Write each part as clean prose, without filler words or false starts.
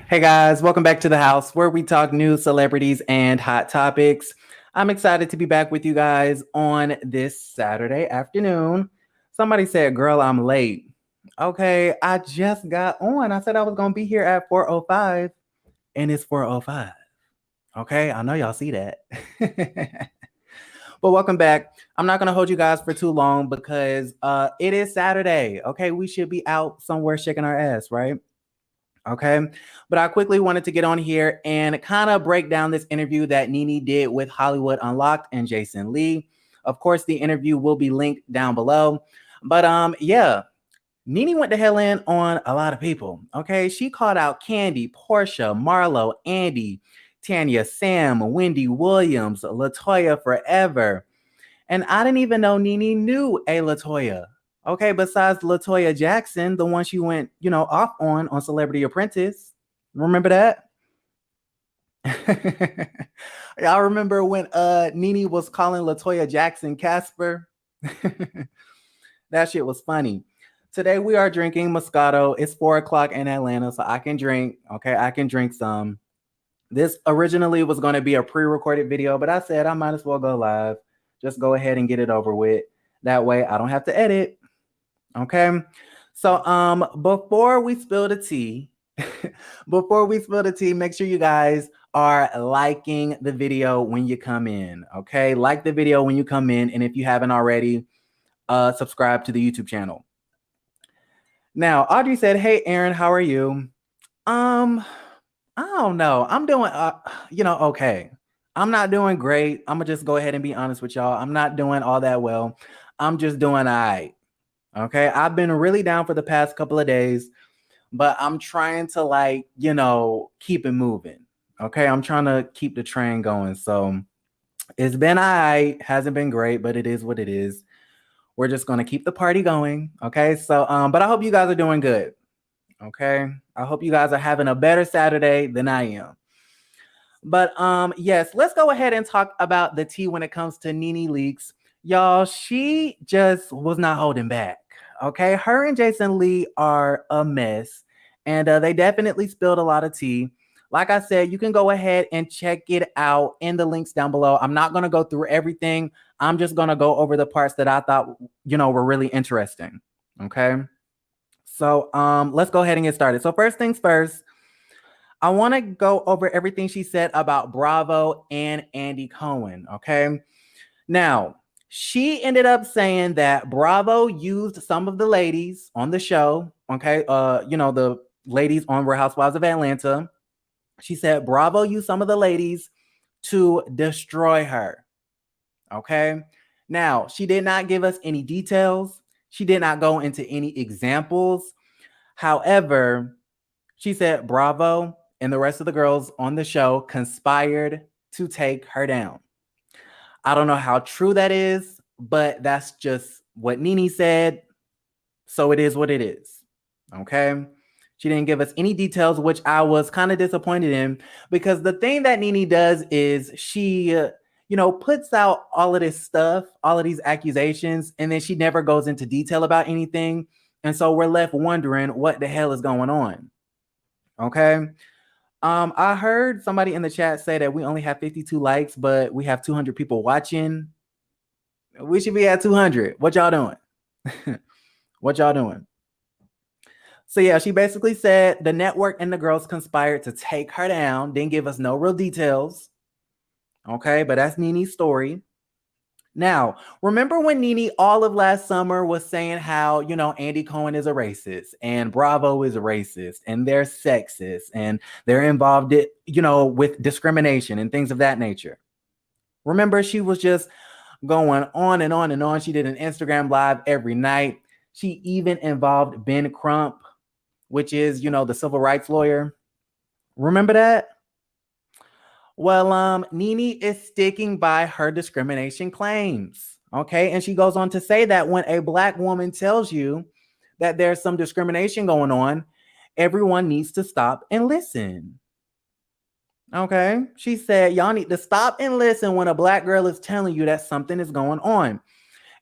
Hey guys, welcome back to the house where we talk news, celebrities, and hot topics. I'm excited to be back with you guys on this Saturday afternoon. Somebody said, "Girl, I'm late." Okay, I just got on. I said I was going to be here at 4:05 and it's 4:05. Okay, I know y'all see that. But welcome back. I'm not going to hold you guys for too long because it is Saturday. Okay, we should be out somewhere shaking our ass, right? Okay. But I quickly wanted to get on here and kind of break down this interview that Nene did with Hollywood Unlocked and Jason Lee. Of course, the interview will be linked down below. But yeah, Nene went to hell in on a lot of people. Okay. She called out Kandi, Porsha, Marlo, Andy, Tanya, Sam, Wendy Williams, Latoya Forever. And I didn't even know Nene knew a Latoya. Okay, besides Latoya Jackson, the one she went, off on Celebrity Apprentice. Remember that? Y'all remember when Nene was calling Latoya Jackson Casper? That shit was funny. Today we are drinking Moscato. It's 4 o'clock in Atlanta, so I can drink. Okay, I can drink some. This originally was going to be a pre-recorded video, but I said I might as well go live. Just go ahead and get it over with. That way I don't have to edit. Okay. So before we spill the tea, make sure you guys are liking the video when you come in. Okay. Like the video when you come in. And if you haven't already, subscribe to the YouTube channel. Now, Audrey said, "Hey Aaron, how are you?" I don't know. I'm doing okay. I'm not doing great. I'm gonna just go ahead and be honest with y'all. I'm not doing all that well. I'm just doing all right. Okay. I've been really down for the past couple of days, but I'm trying to keep it moving. Okay. I'm trying to keep the train going. So it's been all right. Hasn't been great, but it is what it is. We're just going to keep the party going. Okay. So, but I hope you guys are doing good. Okay. I hope you guys are having a better Saturday than I am. But yes, let's go ahead and talk about the tea when it comes to Nene Leakes. Y'all, she just was not holding back. Okay, her and Jason Lee are a mess, and they definitely spilled a lot of tea. Like I said, you can go ahead and check it out in the links down below. I'm not going to go through everything. I'm just going to go over the parts that I thought, were really interesting. Okay. So let's go ahead and get started. So first things first, I want to go over everything she said about Bravo and Andy Cohen. Okay. Now, she ended up saying that Bravo used some of the ladies on the show. Okay. The ladies on Real Housewives of Atlanta. She said Bravo used some of the ladies to destroy her. Okay. Now, she did not give us any details. She did not go into any examples. However, she said Bravo and the rest of the girls on the show conspired to take her down. I don't know how true that is, but that's just what Nene said. So it is what it is. Okay. She didn't give us any details, which I was kind of disappointed in, because the thing that Nene does is she, puts out all of this stuff, all of these accusations, and then she never goes into detail about anything. And so we're left wondering what the hell is going on. Okay. I heard somebody in the chat say that we only have 52 likes, but we have 200 people watching. We should be at 200. What y'all doing? What y'all doing? So yeah, she basically said the network and the girls conspired to take her down. Didn't give us no real details. Okay, but that's Nene's story. Now, remember when Nene all of last summer was saying how, Andy Cohen is a racist and Bravo is a racist and they're sexist and they're involved, with discrimination and things of that nature. Remember, she was just going on and on and on. She did an Instagram live every night. She even involved Ben Crump, which is, the civil rights lawyer. Remember that? Well, Nene is sticking by her discrimination claims. Okay. And she goes on to say that when a Black woman tells you that there's some discrimination going on, everyone needs to stop and listen. Okay. She said, y'all need to stop and listen when a Black girl is telling you that something is going on.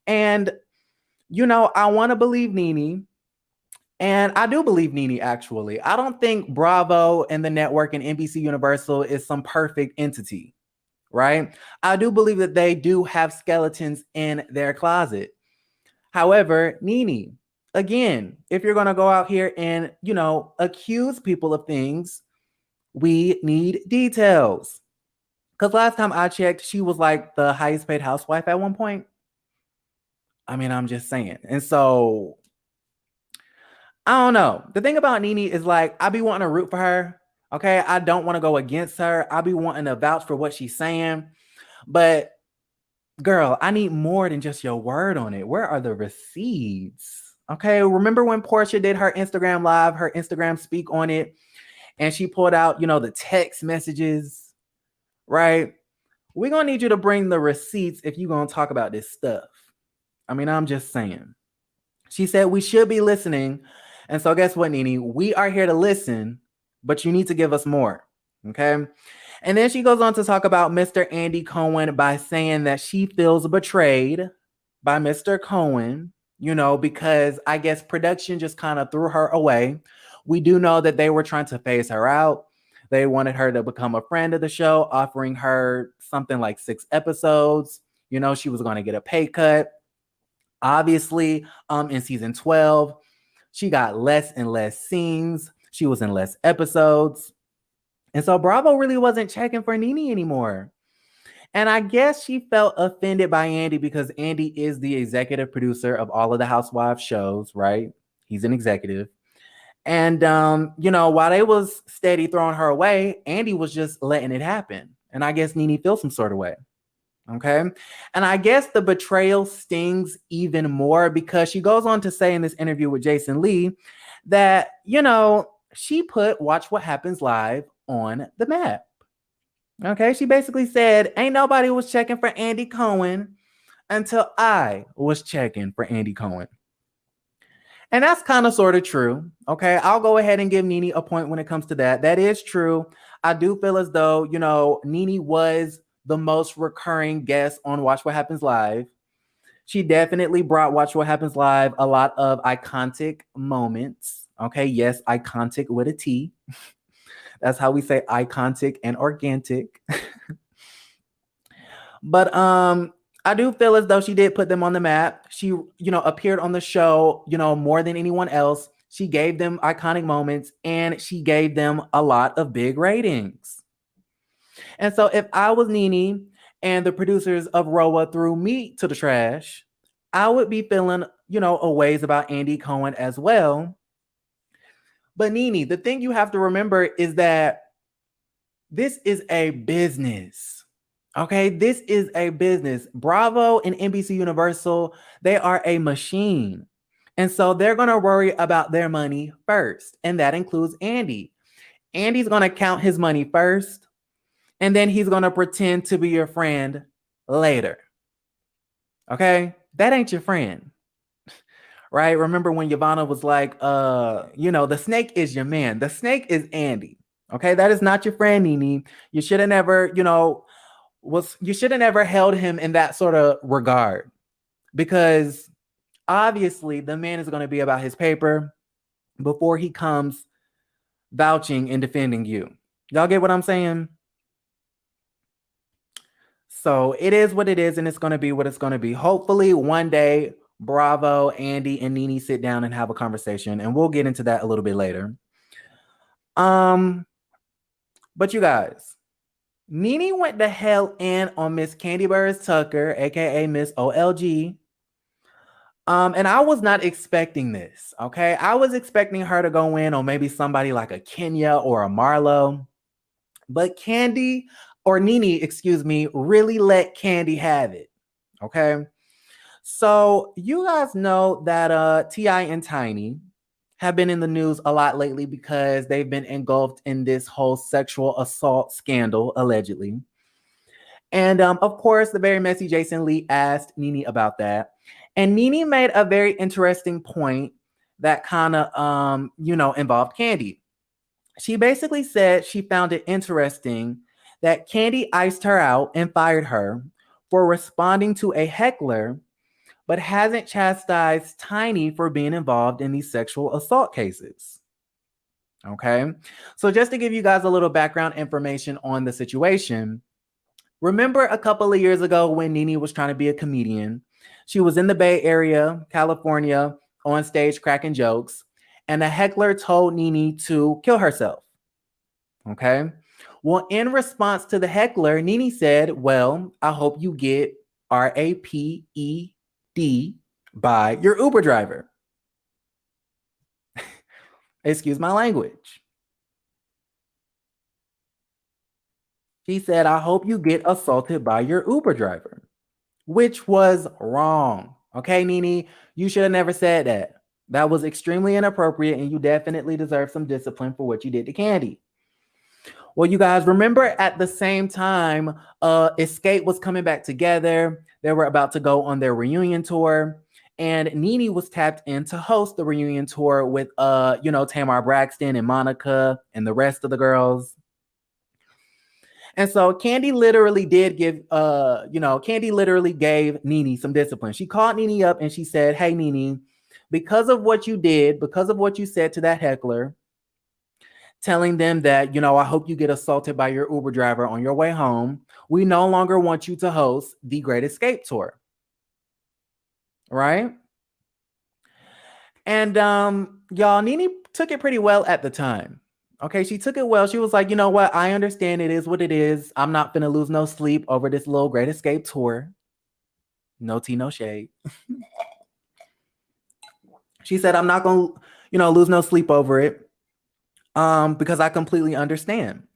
And, I want to believe Nene. And I do believe Nene, actually. I don't think Bravo and the network and NBC Universal is some perfect entity, right? I do believe that they do have skeletons in their closet. However, Nene, again, if you're going to go out here and, accuse people of things, we need details. Because last time I checked, she was like the highest paid housewife at one point. I mean, I'm just saying. And so I don't know. The thing about Nene is like, I be wanting to root for her. Okay. I don't want to go against her. I be wanting to vouch for what she's saying. But girl, I need more than just your word on it. Where are the receipts? Okay. Remember when Porsha did her Instagram live, her Instagram speak on it, and she pulled out, the text messages, right? We're going to need you to bring the receipts if you're going to talk about this stuff. I mean, I'm just saying. She said we should be listening. And so guess what, Nene? We are here to listen, but you need to give us more. Okay. And then she goes on to talk about Mr. Andy Cohen by saying that she feels betrayed by Mr. Cohen, because I guess production just kind of threw her away. We do know that they were trying to phase her out. They wanted her to become a friend of the show, offering her something like 6 episodes. She was going to get a pay cut. Obviously, in season 12, she got less and less scenes. She was in less episodes. And so Bravo really wasn't checking for Nene anymore. And I guess she felt offended by Andy because Andy is the executive producer of all of the Housewives shows, right? He's an executive. And, while they was steady throwing her away, Andy was just letting it happen. And I guess Nene feels some sort of way. Okay. And I guess the betrayal stings even more because she goes on to say in this interview with Jason Lee that, she put Watch What Happens Live on the map. Okay. She basically said, ain't nobody was checking for Andy Cohen until I was checking for Andy Cohen. And that's kind of sort of true. Okay. I'll go ahead and give Nene a point when it comes to that. That is true. I do feel as though, Nene was the most recurring guest on Watch What Happens Live. She definitely brought Watch What Happens Live a lot of iconic moments. Okay. Yes. Iconic with a T. That's how we say iconic and organic. But I do feel as though she did put them on the map. She, appeared on the show, more than anyone else. She gave them iconic moments and she gave them a lot of big ratings. And so if I was Nene and the producers of RHOA threw me to the trash, I would be feeling, a ways about Andy Cohen as well. But Nene, the thing you have to remember is that this is a business. Okay, this is a business. Bravo and NBC Universal, they are a machine. And so they're going to worry about their money first. And that includes Andy. Andy's going to count his money first. And then he's going to pretend to be your friend later. Okay, that ain't your friend. Right? Remember when Yvonne was like, the snake is your man. The snake is Andy. Okay, that is not your friend, Nene. You should have never, you should have never held him in that sort of regard because obviously the man is going to be about his paper before he comes vouching and defending you. Y'all get what I'm saying? So it is what it is, and it's going to be what it's going to be. Hopefully one day Bravo, Andy, and Nene sit down and have a conversation, and we'll get into that a little bit later. But you guys, Nene went the hell in on Miss Kandi Burruss Tucker, aka Miss OLG. And I was not expecting this. Okay, I was expecting her to go in on maybe somebody like a Kenya or a Marlo, but Kandi or Nene, excuse me, really let Kandi have it. Okay. So you guys know that T.I. and Tiny have been in the news a lot lately because they've been engulfed in this whole sexual assault scandal, allegedly. And of course, the very messy Jason Lee asked Nene about that. And Nene made a very interesting point that kind of, involved Kandi. She basically said she found it interesting that Kandi iced her out and fired her for responding to a heckler but hasn't chastised Tiny for being involved in these sexual assault cases. Okay, so just to give you guys a little background information on the situation, remember a couple of years ago when Nene was trying to be a comedian? She was in the Bay Area, California, on stage cracking jokes, and a heckler told Nene to kill herself. Okay, well, in response to the heckler, Nene said, "Well, I hope you get RAPED by your Uber driver." Excuse my language. She said, "I hope you get assaulted by your Uber driver," which was wrong. Okay, Nene, you should have never said that. That was extremely inappropriate, and you definitely deserve some discipline for what you did to Kandi. Well, you guys remember at the same time, Escape was coming back together. They were about to go on their reunion tour. And Nene was tapped in to host the reunion tour with, Tamar Braxton and Monica and the rest of the girls. And so Kandi literally did give, Kandi literally gave Nene some discipline. She called Nene up and she said, "Hey, Nene, because of what you did, because of what you said to that heckler, telling them that, I hope you get assaulted by your Uber driver on your way home, we no longer want you to host the Great Escape Tour." Right? And y'all, Nene took it pretty well at the time. Okay, she took it well. She was like, "You know what? I understand it is what it is. I'm not gonna lose no sleep over this little Great Escape Tour. No tea, no shade." She said, "I'm not gonna, lose no sleep over it. Because I completely understand."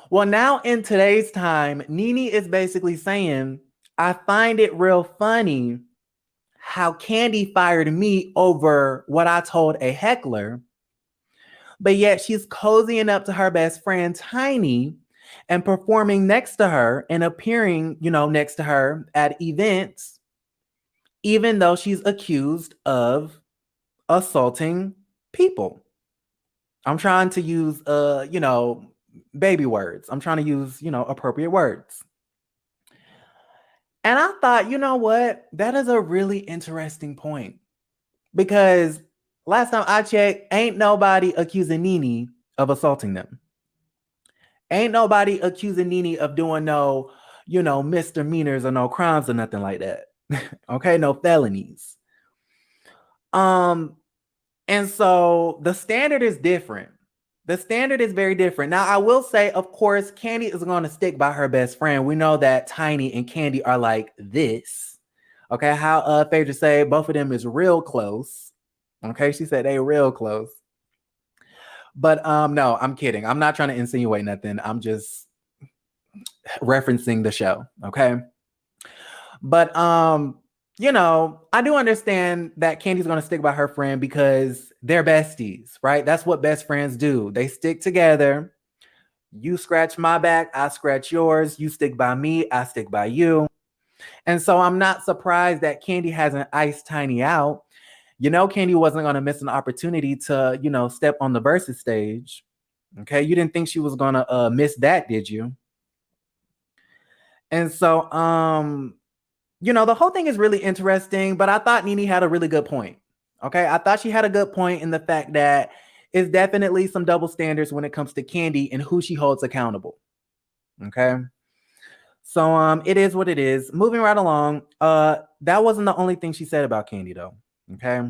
Well, now in today's time, Nene is basically saying, "I find it real funny how Kandi fired me over what I told a heckler, but yet she's cozying up to her best friend Tiny and performing next to her and appearing, next to her at events, even though she's accused of assaulting people." I'm trying to use, baby words. I'm trying to use, appropriate words. And I thought, you know what? That is a really interesting point, because last time I checked, ain't nobody accusing Nene of assaulting them. Ain't nobody accusing Nene of doing no, misdemeanors or no crimes or nothing like that. Okay, no felonies. And so the standard is different. The standard is very different. Now, I will say, of course, Kandi is going to stick by her best friend. We know that Tiny and Kandi are like this. Okay, how Phaedra say both of them is real close. Okay, she said they real close. But no, I'm kidding. I'm not trying to insinuate nothing. I'm just referencing the show. Okay. But I do understand that Kandi's going to stick by her friend because they're besties, right? That's what best friends do. They stick together. You scratch my back, I scratch yours. You stick by me, I stick by you. And so I'm not surprised that Kandi hasn't iced Tiny out. Kandi wasn't going to miss an opportunity to, step on the versus stage. Okay, you didn't think she was going to miss that, did you? And so, the whole thing is really interesting, but I thought Nene had a really good point. Okay, I thought she had a good point in the fact that it's definitely some double standards when it comes to Kandi and who she holds accountable. Okay. So it is what it is. Moving right along. That wasn't the only thing she said about Kandi, though. Okay.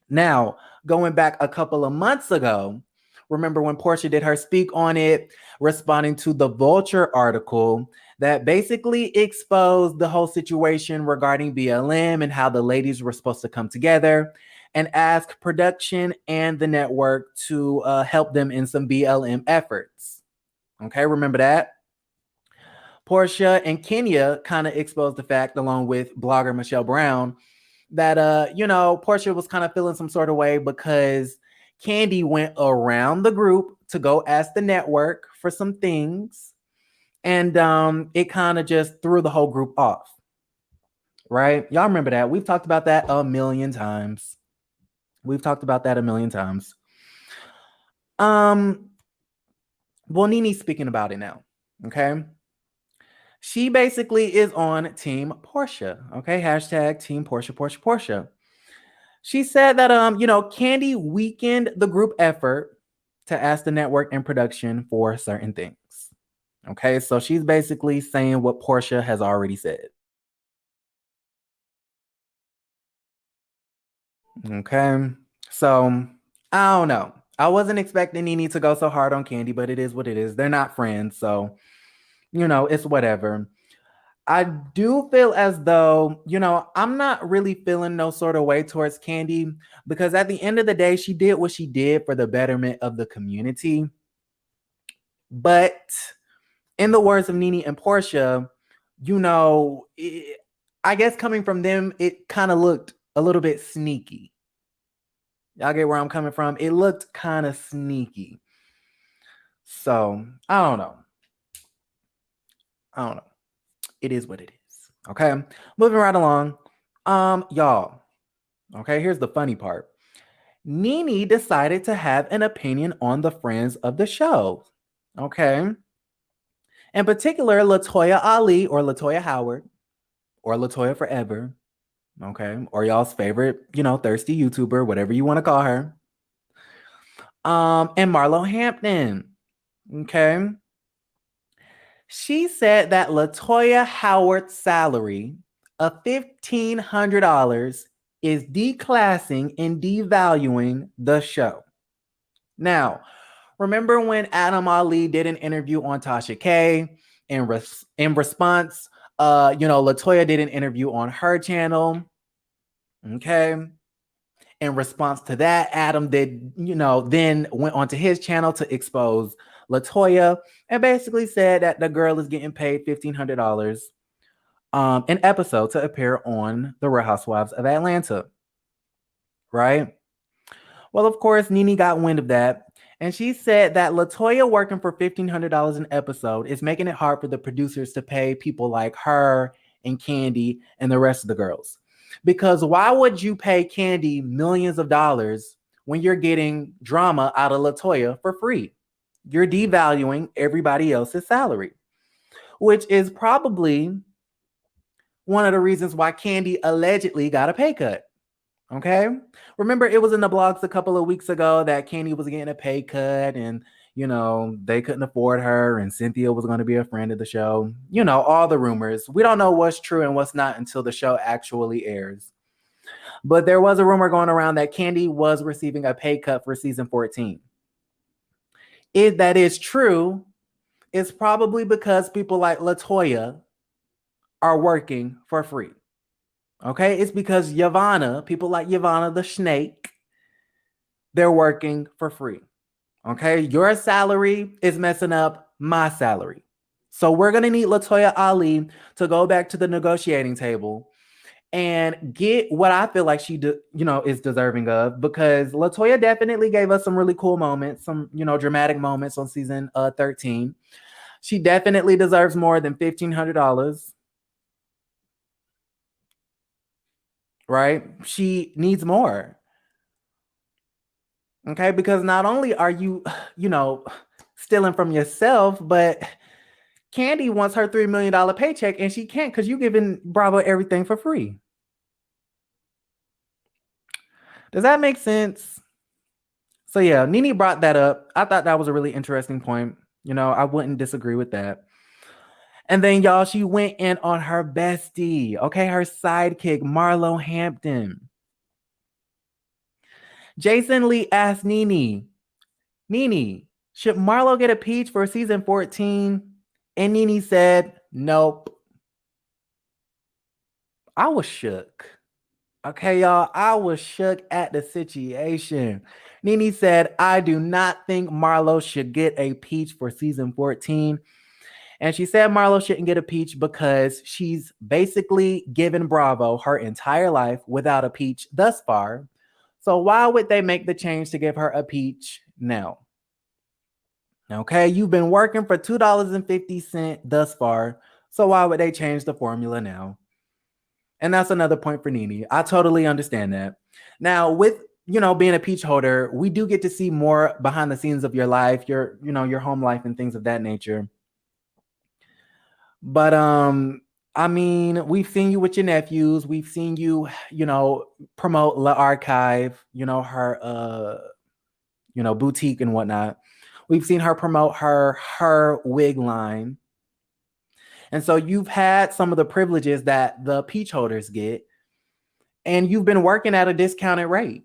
Now, going back a couple of months ago, remember when Porsha did her speak on it, responding to the Vulture article that basically exposed the whole situation regarding BLM and how the ladies were supposed to come together and ask production and the network to help them in some BLM efforts. Okay, remember that? Porsha and Kenya kind of exposed the fact, along with blogger Michelle Brown, that Porsha was kind of feeling some sort of way because Kandi went around the group to go ask the network for some things, and it kind of just threw the whole group off. Right? Y'all remember that? We've talked about that a million times. Well, Nene's speaking about it now. Okay. She basically is on Team Porsha. Okay, hashtag Team Porsha, Porsha, Porsha. She said that Kandi weakened the group effort to ask the network and production for certain things. Okay, so she's basically saying what Porsha has already said. Okay, so I don't know. I wasn't expecting Nene to go so hard on Kandi, but it is what it is. They're not friends, so it's whatever. I do feel as though, I'm not really feeling no sort of way towards Kandi because at the end of the day, she did what she did for the betterment of the community. But in the words of Nene and Porsha, I guess coming from them, it kind of looked a little bit sneaky. Y'all get where I'm coming from? It looked kind of sneaky. So I don't know. It is what it is. Okay. Moving right along. Y'all. Okay, here's the funny part. Nene decided to have an opinion on the friends of the show. Okay. In particular, Latoya Ali or Latoya Howard or Latoya Forever. Okay. Or y'all's favorite, thirsty YouTuber, whatever you want to call her. And Marlo Hampton. Okay. She said that Latoya Howard's salary of $1,500 is declassing and devaluing the show. Now, remember when Adam Ali did an interview on Tasha K? In response, Latoya did an interview on her channel. Okay. In response to that, Adam did, then went onto his channel to expose Latoya and basically said that the girl is getting paid $1,500 an episode to appear on The Real Housewives of Atlanta. Right? Well, of course, Nene got wind of that. And she said that Latoya working for $1,500 an episode is making it hard for the producers to pay people like her and Kandi and the rest of the girls. Because why would you pay Kandi millions of dollars when you're getting drama out of Latoya for free? You're devaluing everybody else's salary, which is probably one of the reasons why Kandi allegedly got a pay cut. Okay. Remember, it was in the blogs a couple of weeks ago that Kandi was getting a pay cut and, they couldn't afford her and Cynthia was going to be a friend of the show. All the rumors. We don't know what's true and what's not until the show actually airs. But there was a rumor going around that Kandi was receiving a pay cut for season 14. If that is true, it's probably because people like Latoya are working for free. Okay, it's because people like Yavana the Snake, they're working for free. Okay, your salary is messing up my salary. So we're going to need Latoya Ali to go back to the negotiating table and get what I feel like she is deserving of, because Latoya definitely gave us some really cool moments, some, dramatic moments on season 13. She definitely deserves more than $1,500. Right? She needs more. Okay, because not only are you, stealing from yourself, but Kandi wants her $3 million paycheck and she can't because you're giving Bravo everything for free. Does that make sense? So yeah, Nene brought that up. I thought that was a really interesting point. I wouldn't disagree with that. And then y'all, she went in on her bestie, okay, her sidekick, Marlo Hampton. Jason Lee asked Nene, should Marlo get a peach for season 14? And Nene said, nope. I was shook. Okay, y'all, I was shook at the situation. Nene said, I do not think Marlo should get a peach for season 14. And she said Marlo shouldn't get a peach because she's basically given Bravo her entire life without a peach thus far. So why would they make the change to give her a peach now? Okay, you've been working for $2.50 thus far. So why would they change the formula now? And that's another point for Nene. I totally understand that. Now, with being a peach holder, we do get to see more behind the scenes of your life, your home life and things of that nature. But I mean, we've seen you with your nephews. We've seen you, promote La Archive, her boutique and whatnot. We've seen her promote her wig line. And so you've had some of the privileges that the peach holders get, and you've been working at a discounted rate.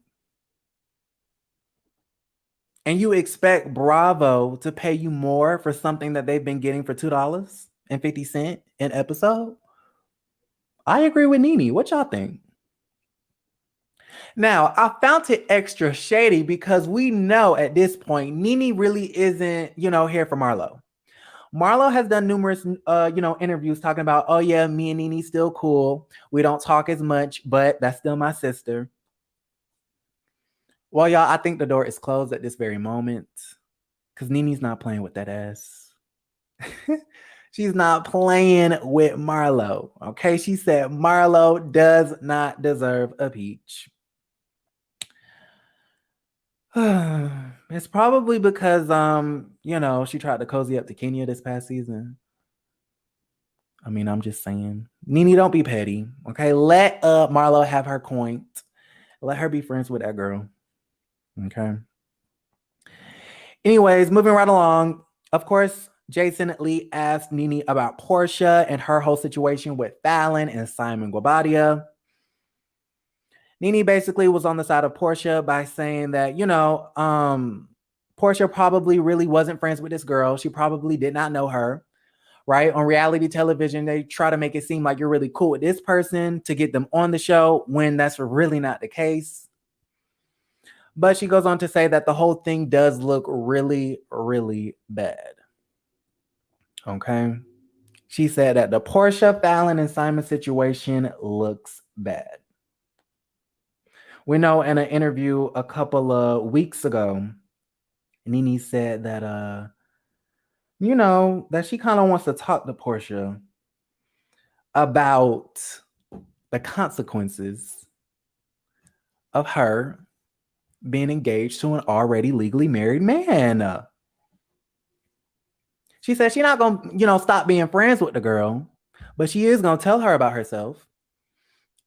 And you expect Bravo to pay you more for something that they've been getting for $2.50 an episode? I agree with Nene. What y'all think? Now, I found it extra shady because we know at this point, Nene really isn't, here for Marlo. Marlo has done numerous, interviews talking about, oh yeah, me and Nene still cool. We don't talk as much, but that's still my sister. Well, y'all, I think the door is closed at this very moment because Nene's not playing with that ass. She's not playing with Marlo. Okay, she said Marlo does not deserve a peach. It's probably because she tried to cozy up to Kenya this past season. I mean, I'm just saying. Nene, don't be petty. Okay. Let Marlo have her coin. Let her be friends with that girl. Okay. Anyways, moving right along. Of course, Jason Lee asked Nene about Porsha and her whole situation with Fallon and Simon Guobadia. Nene basically was on the side of Porsha by saying that, Porsha probably really wasn't friends with this girl. She probably did not know her, right? On reality television, they try to make it seem like you're really cool with this person to get them on the show when that's really not the case. But she goes on to say that the whole thing does look really, really bad. Okay. She said that the Porsha, Fallon, and Simon situation looks bad. We know in an interview a couple of weeks ago, Nene said that that she kind of wants to talk to Porsha about the consequences of her being engaged to an already legally married man. She said she's not gonna, stop being friends with the girl, but she is gonna tell her about herself.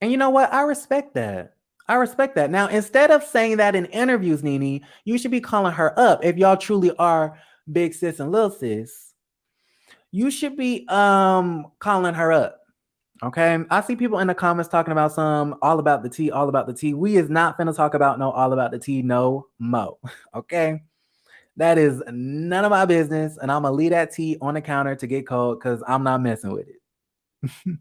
And you know what? I respect that. I respect that. Now, instead of saying that in interviews, Nene, you should be calling her up. If y'all truly are big sis and little sis, you should be calling her up. Okay. I see people in the comments talking about some all about the tea, all about the tea. We is not finna talk about no all about the tea, no mo. Okay. That is none of my business. And I'm gonna leave that tea on the counter to get cold because I'm not messing with it.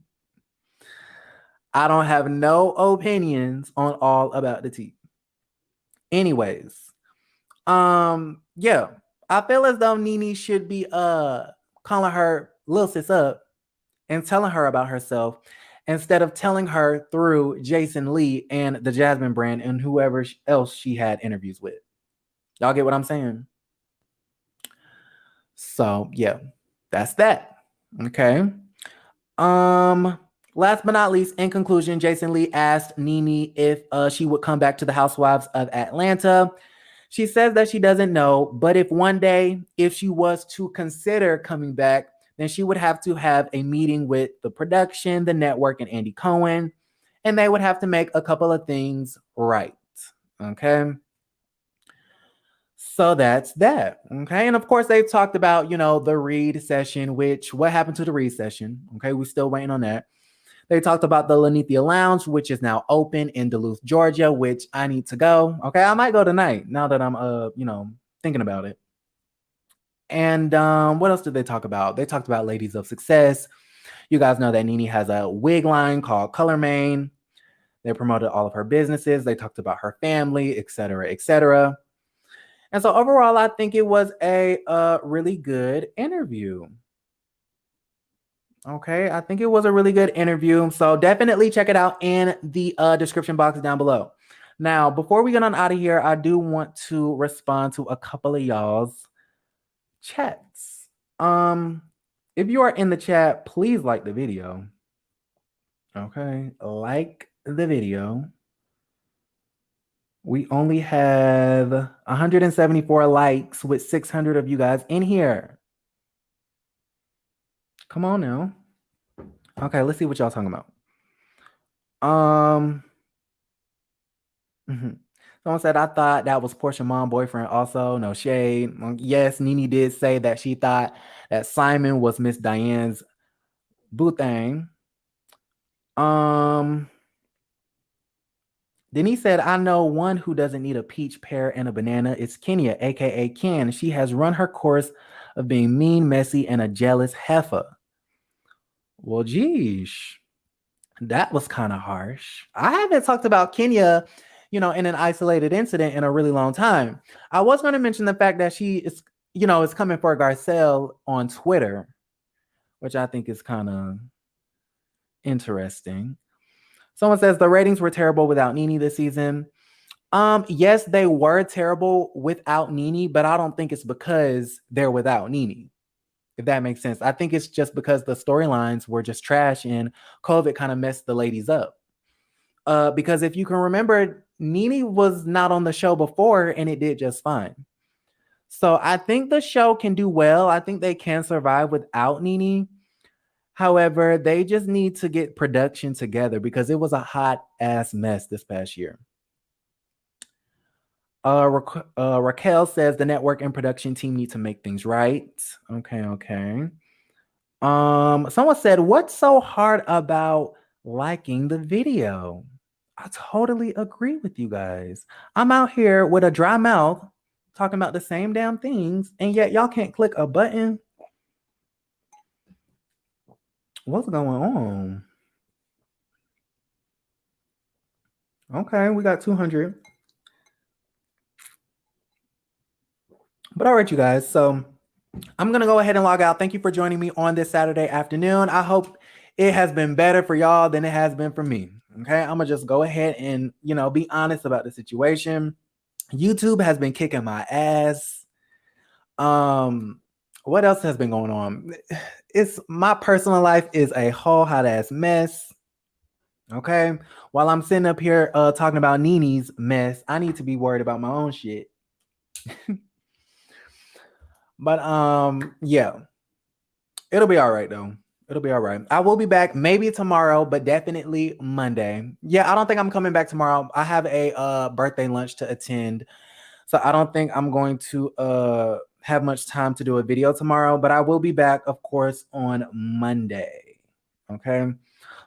I don't have no opinions on all about the tea. Anyways, yeah, I feel as though Nene should be calling her little sis up and telling her about herself instead of telling her through Jason Lee and the Jasmine brand and whoever else she had interviews with. Y'all get what I'm saying? So yeah, that's that. Okay. Last but not least, in conclusion, Jason Lee asked Nene if she would come back to the Housewives of Atlanta. She says that she doesn't know, but if one day, if she was to consider coming back, then she would have to have a meeting with the production, the network, and Andy Cohen, and they would have to make a couple of things right. Okay. So that's that. Okay. And of course, they've talked about, the Reed session, which what happened to the Reed session? Okay. We're still waiting on that. They talked about the Lanithia Lounge, which is now open in Duluth, Georgia, which I need to go. Okay. I might go tonight now that I'm, thinking about it. And what else did they talk about? They talked about Ladies of Success. You guys know that Nene has a wig line called Color Mane. They promoted all of her businesses. They talked about her family, et cetera, et cetera. And so overall, I think it was a really good interview. Okay, I think it was a really good interview. So definitely check it out in the description box down below. Now, before we get on out of here, I do want to respond to a couple of y'all's chats. If you are in the chat, please like the video. Okay, like the video. We only have 174 likes with 600 of you guys in here. Come on now. Okay, let's see what y'all talking about. Someone said, I thought that was Porsha mom boyfriend also. No shade. Yes, Nene did say that she thought that Simon was Miss Diane's boo thing. Denise said, I know one who doesn't need a peach, pear, and a banana. It's Kenya, aka Ken. She has run her course of being mean, messy, and a jealous heifer. Well, geez, that was kind of harsh. I haven't talked about Kenya, in an isolated incident in a really long time. I was going to mention the fact that she is coming for Garcelle on Twitter, which I think is kind of interesting. Someone says the ratings were terrible without Nene this season. Yes, they were terrible without Nene, but I don't think it's because they're without Nene, if that makes sense. I think it's just because the storylines were just trash and COVID kind of messed the ladies up. Because if you can remember, Nene was not on the show before and it did just fine. So I think the show can do well. I think they can survive without Nene. However, they just need to get production together because it was a hot ass mess this past year. Raquel says the network and production team need to make things right. Okay. Someone said, what's so hard about liking the video? I totally agree with you guys. I'm out here with a dry mouth talking about the same damn things, and yet y'all can't click a button. What's going on? Okay, we got 200. But all right, you guys. So I'm going to go ahead and log out. Thank you for joining me on this Saturday afternoon. I hope it has been better for y'all than it has been for me. Okay, I'm going to just go ahead and, be honest about the situation. YouTube has been kicking my ass. What else has been going on? It's my personal life is a whole hot ass mess. Okay, while I'm sitting up here talking about Nene's mess, I need to be worried about my own shit. But yeah, it'll be all right though. It'll be all right. I will be back maybe tomorrow, but definitely Monday. Yeah, I don't think I'm coming back tomorrow. I have a birthday lunch to attend, so I don't think I'm going to have much time to do a video tomorrow. But I will be back, of course, on Monday. Okay.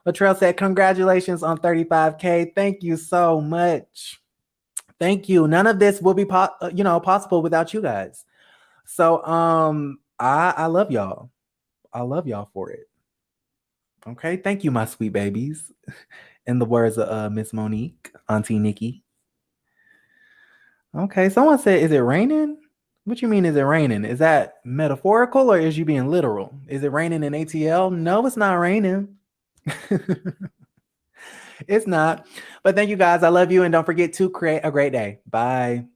Latrell said, "Congratulations on 35K. Thank you so much. Thank you. None of this will be possible without you guys. So I love y'all. I love y'all for it. Okay. Thank you, my sweet babies. In the words of Miss Monique, Auntie Nikki. Okay. Someone said, is it raining? What you mean, is it raining? Is that metaphorical or is you being literal? Is it raining in ATL? No, it's not raining. It's not. But thank you guys. I love you. And don't forget to create a great day. Bye.